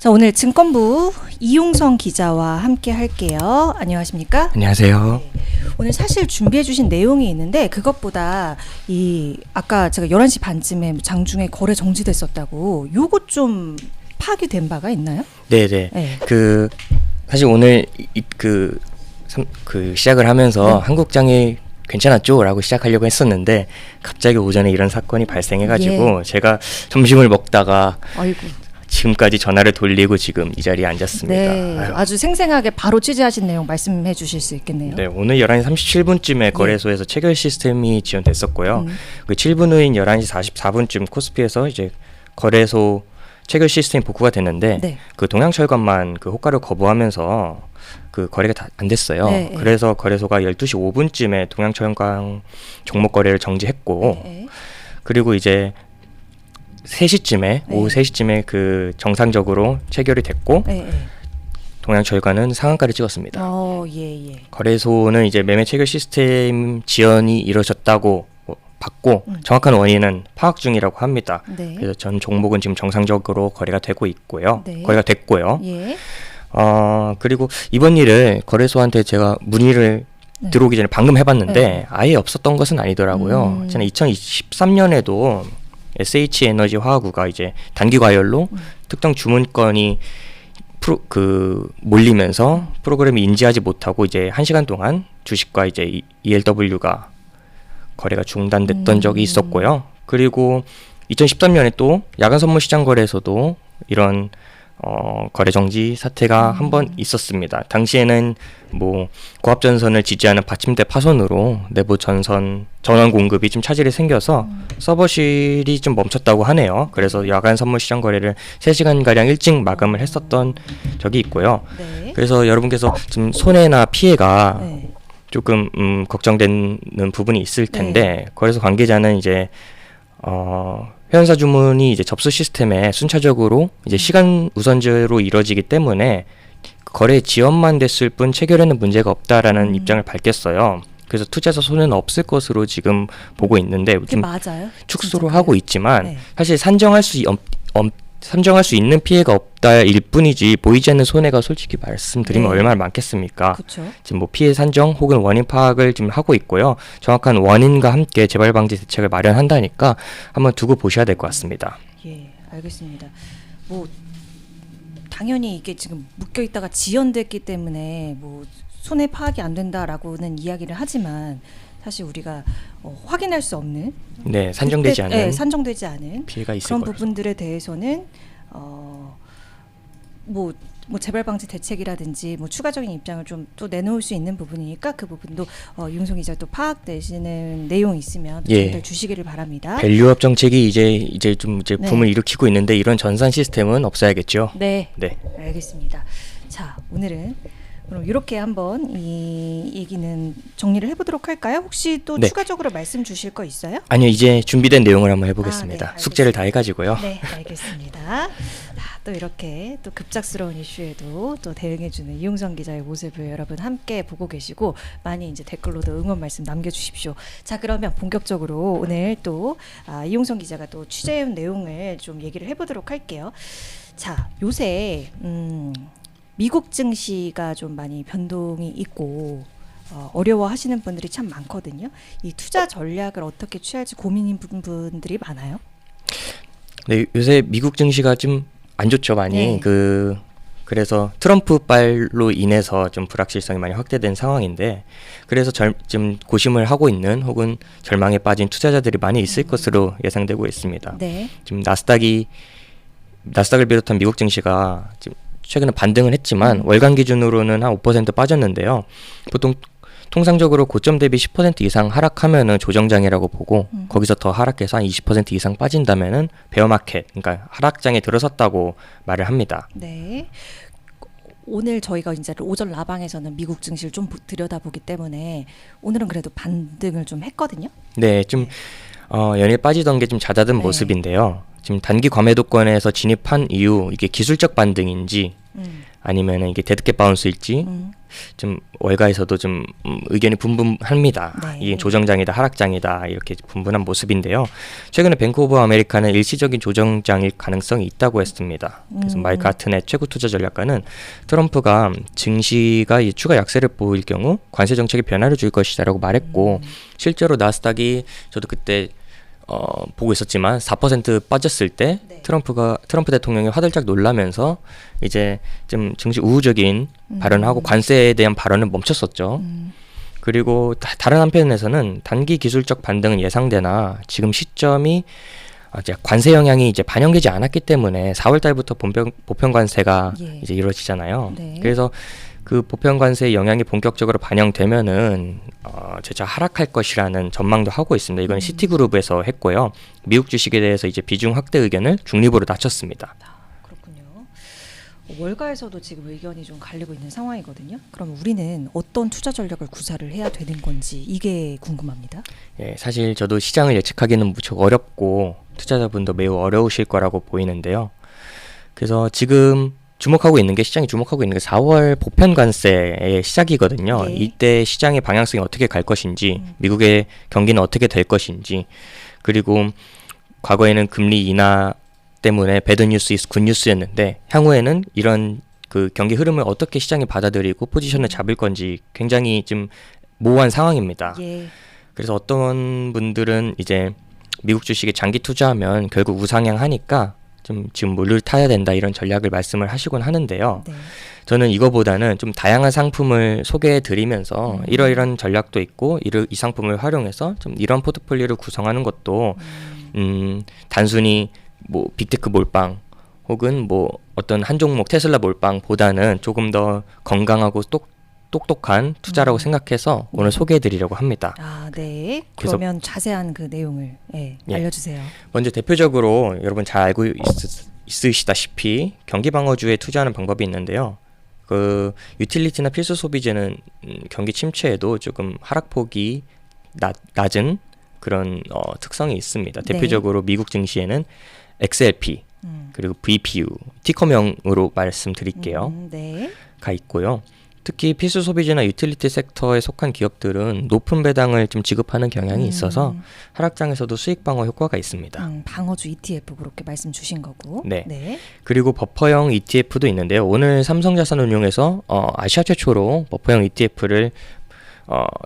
자, 오늘 증권부 이용성 기자와 함께 할게요. 안녕하십니까? 안녕하세요. 네. 오늘 사실 준비해 주신 내용이 있는데 그것보다 아까 제가 11시 반쯤에 장중에 거래 정지됐었다고 요거 좀 파악이 된 바가 있나요? 네네. 네. 사실 오늘 시작을 하면서 한국장이 괜찮았죠? 라고 시작하려고 했었는데 갑자기 오전에 이런 사건이 발생해가지고 제가 점심을 먹다가 아이고. 지금까지 전화를 돌리고 지금 이 자리에 앉았습니다. 네, 아주 생생하게 바로 취재하신 내용 말씀해 주실 수 있겠네요. 네, 오늘 11시 37분쯤에 거래소에서 체결 시스템이 지연됐었고요. 그 7분 후인 11시 44분쯤 코스피에서 이제 거래소 체결 시스템이 복구가 됐는데 그 동양철관만 그 호가를 거부하면서 그 거래가 다 안 됐어요. 네, 그래서 거래소가 12시 5분쯤에 동양철관 종목 거래를 정지했고 그리고 이제 3시쯤에 오후 3시쯤에 그 정상적으로 체결이 됐고 동양철관은 상한가를 찍었습니다. 거래소는 이제 매매 체결 시스템 지연이 이루어졌다고 봤고 정확한 원인은 파악 중이라고 합니다. 그래서 전 종목은 지금 정상적으로 거래가 되고 있고요. 거래가 됐고요. 그리고 이번 일을 거래소한테 제가 문의를 들어오기 전에 방금 해봤는데 아예 없었던 것은 아니더라고요. 지난 2023년에도 SH에너지화학부가 이제 단기 과열로 특정 주문건이 몰리면서 프로그램이 인지하지 못하고 이제 1시간 동안 주식과 이제 ELW가 거래가 중단됐던 적이 있었고요. 그리고 2013년에 또 야간 선물 시장 거래에서도 이런 거래 정지 사태가 한 번 있었습니다. 당시에는 뭐 고압 전선을 지지하는 받침대 파손으로 내부 전원 공급이 좀 차질이 생겨서 서버실이 좀 멈췄다고 하네요. 그래서 야간 선물 시장 거래를 3시간 가량 일찍 마감을 했었던 적이 있고요. 그래서 여러분께서 좀 손해나 피해가 조금 걱정되는 부분이 있을 텐데 거래소 관계자는 이제 회원사 주문이 이제 접수 시스템에 순차적으로 이제 시간 우선제로 이루어지기 때문에 거래 지연만 됐을 뿐 체결에는 문제가 없다라는 입장을 밝혔어요. 그래서 투자자 손해는 없을 것으로 지금 보고 있는데 좀 맞아요? 축소를 하고 있지만 사실 산정할 수 있는 피해가 없다일 뿐이지 보이지 않는 손해가 솔직히 말씀드리면 얼마나 많겠습니까? 지금 뭐 피해 산정 혹은 원인 파악을 지금 하고 있고요. 정확한 원인과 함께 재발 방지 대책을 마련한다니까 한번 두고 보셔야 될 것 같습니다. 예, 알겠습니다. 뭐 당연히 이게 지금 묶여 있다가 지연됐기 때문에 뭐 손해 파악이 안 된다라고는 이야기를 하지만 사실 우리가 확인할 수 없는 산정되지 않은 피해가 있을 그런 부분들에 대해서는 뭐 재발 방지 대책이라든지 뭐 추가적인 입장을 좀 또 내놓을 수 있는 부분이니까 그 부분도 이용성 기자 또 파악되시는 내용이 있으면 전달 주시기를 바랍니다. 밸류업 정책이 이제 붐을 일으키고 있는데 이런 전산 시스템은 없어야겠죠. 네. 알겠습니다. 자, 오늘은 그럼 이렇게 한번 이 얘기는 정리를 해보도록 할까요? 혹시 또 추가적으로 말씀 주실 거 있어요? 아니요, 이제 준비된 내용을 한번 해보겠습니다. 숙제를 다 해가지고요. 네, 알겠습니다. 또 이렇게 또 급작스러운 이슈에도 또 대응해주는 이용성 기자의 모습을 여러분 함께 보고 계시고 많이 이제 댓글로도 응원 말씀 남겨주십시오. 자, 그러면 본격적으로 오늘 또 이용성 기자가 또 취재해온 내용을 좀 얘기를 해보도록 할게요. 자, 요새 미국 증시가 좀 많이 변동이 있고 어려워하시는 분들이 참 많거든요. 이 투자 전략을 어떻게 취할지 고민인 분들이 많아요. 네, 요새 미국 증시가 좀 안 좋죠, 많이. 그래서 트럼프빨로 인해서 좀 불확실성이 많이 확대된 상황인데 그래서 좀 고심을 하고 있는 혹은 절망에 빠진 투자자들이 많이 있을 것으로 예상되고 있습니다. 지금 나스닥을 비롯한 미국 증시가 지금 최근에 반등을 했지만 월간 기준으로는 한 5% 빠졌는데요. 보통 통상적으로 고점 대비 10% 이상 하락하면은 조정장이라고 보고 거기서 더 하락해서 한 20% 이상 빠진다면은 베어마켓, 그러니까 하락장에 들어섰다고 말을 합니다. 네. 오늘 저희가 이제 오전 라방에서는 미국 증시를 좀 들여다보기 때문에 오늘은 그래도 반등을 좀 했거든요. 네, 좀 연일 빠지던 게 좀 잦아든 모습인데요. 지금 단기 과매도권에서 진입한 이후 이게 기술적 반등인지 아니면 이게 데드캣 바운스일지 좀 월가에서도 좀 의견이 분분합니다. 네. 이게 조정장이다 하락장이다 이렇게 분분한 모습인데요. 최근에 뱅크 오브 아메리카는 일시적인 조정장일 가능성이 있다고 했습니다. 그래서 마이크 하튼의 최고 투자 전략가는 트럼프가 증시가 이 추가 약세를 보일 경우 관세 정책에 변화를 줄 것이다라고 말했고 실제로 나스닥이 저도 그때 보고 있었지만 4% 빠졌을 때 네. 트럼프 대통령이 화들짝 놀라면서 이제 좀 증시 우호적인 발언하고 관세에 대한 발언을 멈췄었죠. 그리고 다른 한편에서는 단기 기술적 반등은 예상되나 지금 시점이 이제 관세 영향이 이제 반영되지 않았기 때문에 4월 달부터 보편 관세가 예. 이제 이루어지잖아요. 네. 그래서 그 보편 관세의 영향이 본격적으로 반영되면은 재차 하락할 것이라는 전망도 하고 있습니다. 이건 시티그룹에서 했고요. 미국 주식에 대해서 이제 비중 확대 의견을 중립으로 낮췄습니다. 그렇군요. 월가에서도 지금 의견이 좀 갈리고 있는 상황이거든요. 그럼 우리는 어떤 투자 전략을 구사를 해야 되는 건지 이게 궁금합니다. 예, 사실 저도 시장을 예측하기는 무척 어렵고 투자자분도 매우 어려우실 거라고 보이는데요. 그래서 지금 주목하고 있는 게 시장이 주목하고 있는 게 4월 보편 관세의 시작이거든요. 네. 이때 시장의 방향성이 어떻게 갈 것인지, 미국의 경기는 어떻게 될 것인지, 그리고 과거에는 금리 인하 때문에 배드 뉴스 이스 굿 뉴스였는데 향후에는 이런 그 경기 흐름을 어떻게 시장이 받아들이고 포지션을 잡을 건지 굉장히 좀 모호한 상황입니다. 예. 그래서 어떤 분들은 이제 미국 주식에 장기 투자하면 결국 우상향하니까 좀 지금 물을 타야 된다 이런 전략을 말씀을 하시곤 하는데요. 네. 저는 이거보다는 좀 다양한 상품을 소개해 드리면서 이러이런 전략도 있고 이 상품을 활용해서 좀 이런 포트폴리오를 구성하는 것도 단순히 뭐 빅테크 몰빵 혹은 뭐 어떤 한 종목 테슬라 몰빵보다는 조금 더 건강하고 똑똑한 투자라고 생각해서 오늘 소개해 드리려고 합니다. 아, 네. 그래서- 그러면 자세한 그 내용을 예. 알려주세요. 먼저 대표적으로 여러분 잘 알고 있으시다시피 경기 방어주에 투자하는 방법이 있는데요. 그 유틸리티나 필수 소비재는 경기 침체에도 조금 하락폭이 낮은 그런 특성이 있습니다. 네. 대표적으로 미국 증시에는 XLP 그리고 VPU 티커명으로 말씀드릴게요. 네. 가 있고요. 특히 필수 소비재나 유틸리티 섹터에 속한 기업들은 높은 배당을 좀 지급하는 경향이 있어서 하락장에서도 수익 방어 효과가 있습니다. 방어주 ETF 그렇게 말씀 주신 거고. 네. 네. 그리고 버퍼형 ETF도 있는데요. 오늘 삼성자산운용에서 아시아 최초로 버퍼형 ETF를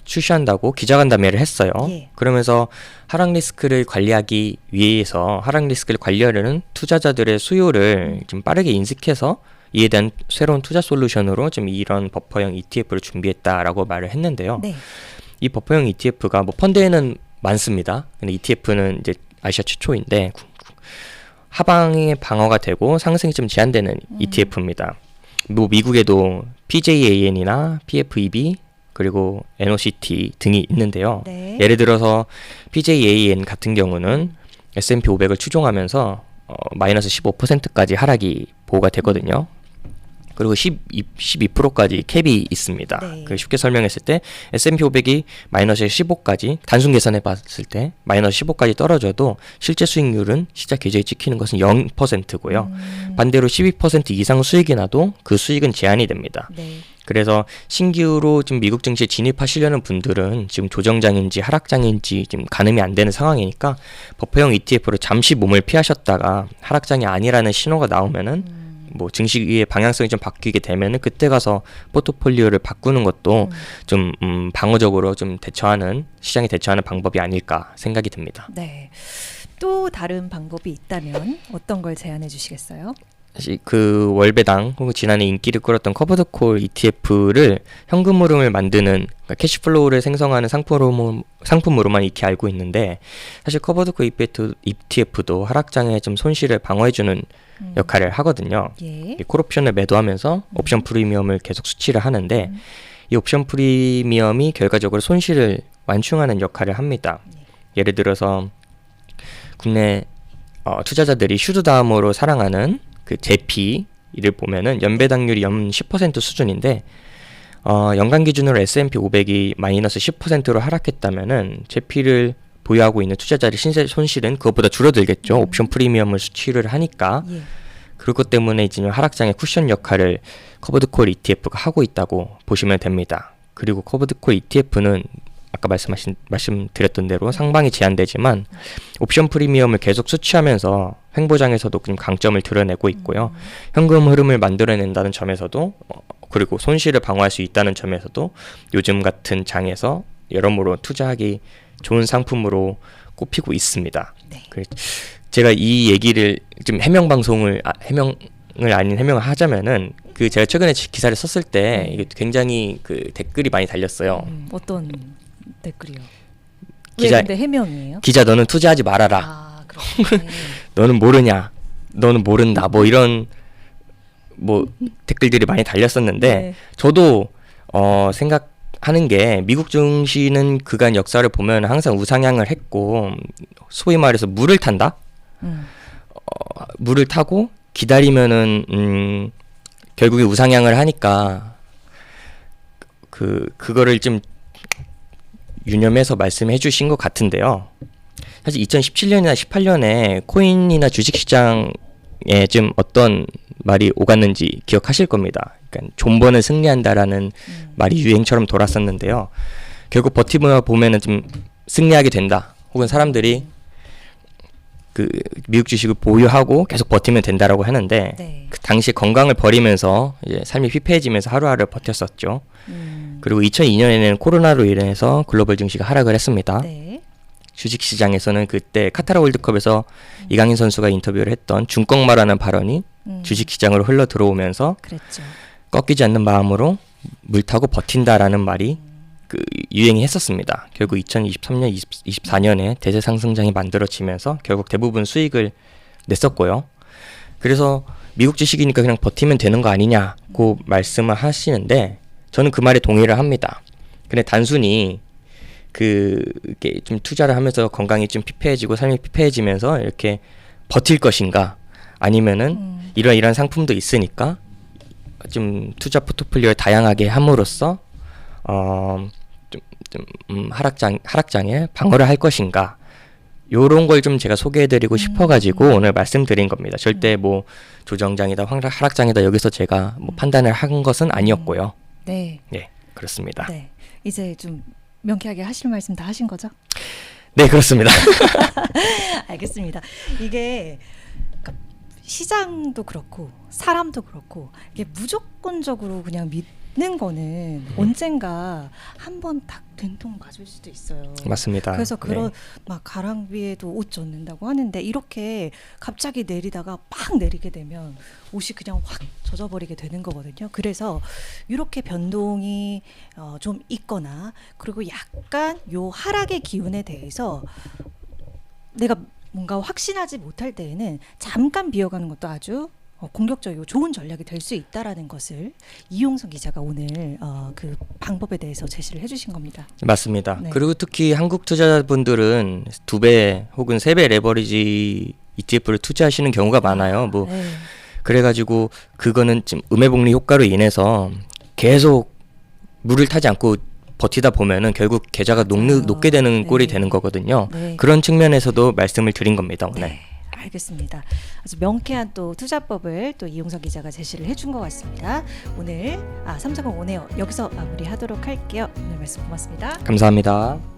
출시한다고 기자간담회를 했어요. 예. 그러면서 하락 리스크를 관리하기 위해서 하락 리스크를 관리하려는 투자자들의 수요를 좀 빠르게 인식해서 이에 대한 새로운 투자 솔루션으로 좀 이런 버퍼형 ETF를 준비했다라고 말을 했는데요. 네. 이 버퍼형 ETF가 뭐 펀드에는 많습니다. 근데 ETF는 이제 아시아 최초인데 하방의 방어가 되고 상승이 좀 제한되는 ETF입니다. 뭐 미국에도 PJAN이나 PFEB 그리고 NOCT 등이 있는데요. 네. 예를 들어서 PJAN 같은 경우는 S&P 500을 추종하면서 마이너스 15%까지 하락이 보호가 되거든요. 그리고 12%까지 캡이 있습니다. 네. 그 쉽게 설명했을 때 S&P 500이 마이너스 15까지 단순 계산해 봤을 때 마이너스 15까지 떨어져도 실제 수익률은 시작 계좌에 찍히는 것은 0%고요. 반대로 12% 이상 수익이 나도 그 수익은 제한이 됩니다. 네. 그래서 신규로 지금 미국 증시에 진입하시려는 분들은 지금 조정장인지 하락장인지 지금 가늠이 안 되는 상황이니까 버퍼형 ETF로 잠시 몸을 피하셨다가 하락장이 아니라는 신호가 나오면은 뭐 증시의 방향성이 좀 바뀌게 되면은 그때 가서 포트폴리오를 바꾸는 것도 좀 방어적으로 좀 대처하는 시장에 대처하는 방법이 아닐까 생각이 듭니다. 네. 또 다른 방법이 있다면 어떤 걸 제안해 주시겠어요? 사실 그 월배당 혹은 지난해 인기를 끌었던 커버드콜 ETF를 현금 흐름을 만드는 그러니까 캐시플로우를 생성하는 상품으로만 익히 알고 있는데 사실 커버드콜 ETF도 하락장에 좀 손실을 방어해주는 역할을 하거든요. 예. 이 콜옵션을 매도하면서 옵션 프리미엄을 계속 수취를 하는데 이 옵션 프리미엄이 결과적으로 손실을 완충하는 역할을 합니다. 예를 들어서 국내 투자자들이 슈드다음으로 사랑하는 그 제피를 보면은 연배당률이 연 10% 수준인데 연간 기준으로 S&P 500이 마이너스 10%로 하락했다면은 제피를 보유하고 있는 투자자의 신세 손실은 그것보다 줄어들겠죠. 옵션 프리미엄을 수취를 하니까. 예. 그것 때문에 이제 하락장의 쿠션 역할을 커버드콜 ETF가 하고 있다고 보시면 됩니다. 그리고 커버드콜 ETF는 아까 말씀드렸던 대로 상방이 제한되지만 옵션 프리미엄을 계속 수취하면서 횡보장에서도 좀 강점을 드러내고 있고요. 현금 흐름을 만들어낸다는 점에서도 그리고 손실을 방어할 수 있다는 점에서도 요즘 같은 장에서 여러모로 투자하기 좋은 상품으로 꼽히고 있습니다. 네. 제가 이 얘기를 좀 해명을 하자면은 그 제가 최근에 기사를 썼을 때 이게 굉장히 그 댓글이 많이 달렸어요. 어떤 댓글이요? 기자- 왜 근데 해명이에요? 기자 너는 투자하지 말아라. 아, 그렇네. 너는 모르냐. 너는 모른다. 뭐 이런 뭐 댓글들이 많이 달렸었는데 네. 저도 생각하는 게 미국 증시는 그간 역사를 보면 항상 우상향을 했고 소위 말해서 물을 탄다. 물을 타고 기다리면은 결국에 우상향을 하니까 그거를 좀 유념해서 말씀해 주신 것 같은데요. 사실 2017년이나 18년에 코인이나 주식시장에 좀 어떤 말이 오갔는지 기억하실 겁니다. 그러니까 존버는 승리한다라는 말이 유행처럼 돌았었는데요. 결국 버티면 보면은 좀 승리하게 된다. 혹은 사람들이 그 미국 주식을 보유하고 계속 버티면 된다라고 하는데 네. 그 당시 건강을 버리면서 이제 삶이 피폐해지면서 하루하루 버텼었죠. 그리고 2002년에는 코로나로 인해서 글로벌 증시가 하락을 했습니다. 네. 주식 시장에서는 그때 카타르 월드컵에서 이강인 선수가 인터뷰를 했던 중꺾마라는 발언이 주식 시장으로 흘러 들어오면서 그랬죠. 꺾이지 않는 마음으로 물 타고 버틴다라는 말이 유행이 했었습니다. 결국 2023년, 24년에 대세 상승장이 만들어지면서 결국 대부분 수익을 냈었고요. 그래서 미국 주식이니까 그냥 버티면 되는 거 아니냐고 말씀을 하시는데 저는 그 말에 동의를 합니다. 근데 단순히 이게 좀 투자를 하면서 건강이 좀 피폐해지고 삶이 피폐해지면서 이렇게 버틸 것인가 아니면은 이런 상품도 있으니까 좀 투자 포트폴리오를 다양하게 함으로써 하락장에 방어를 할 것인가 요런 걸 좀 제가 소개해드리고 싶어가지고 오늘 말씀드린 겁니다. 절대 뭐 조정장이다 하락장이다 여기서 제가 뭐 판단을 한 것은 아니었고요. 네. 네, 그렇습니다. 네. 이제 좀 명쾌하게 하실 말씀 다 하신 거죠? 네, 그렇습니다. 알겠습니다. 이게 그러니까 시장도 그렇고 사람도 그렇고 이게 무조건적으로 그냥 믿는 거는 언젠가 한번 딱 된통 맞을 수도 있어요. 맞습니다. 그래서 그런 네. 막 가랑비에도 옷 젖는다고 하는데 이렇게 갑자기 내리다가 팍 내리게 되면 옷이 그냥 확 젖어버리게 되는 거거든요. 그래서 이렇게 변동이 좀 있거나 그리고 약간 요 하락의 기운에 대해서 내가 뭔가 확신하지 못할 때에는 잠깐 비어가는 것도 아주 공격적이고 좋은 전략이 될 수 있다라는 것을 이용성 기자가 오늘 그 방법에 대해서 제시를 해주신 겁니다. 맞습니다. 네. 그리고 특히 한국 투자자분들은 2배 혹은 3배 레버리지 ETF를 투자하시는 경우가 많아요. 뭐 네. 그래가지고 그거는 지금 음해복리 효과로 인해서 계속 물을 타지 않고 버티다 보면은 결국 계좌가 녹게 되는 꼴이 네. 되는 거거든요. 네. 그런 측면에서도 말씀을 드린 겁니다, 오늘. 네, 알겠습니다. 아주 명쾌한 또 투자법을 또 이용석 기자가 제시를 해준 것 같습니다. 오늘 330 오네요. 여기서 마무리하도록 할게요. 오늘 말씀 고맙습니다. 감사합니다.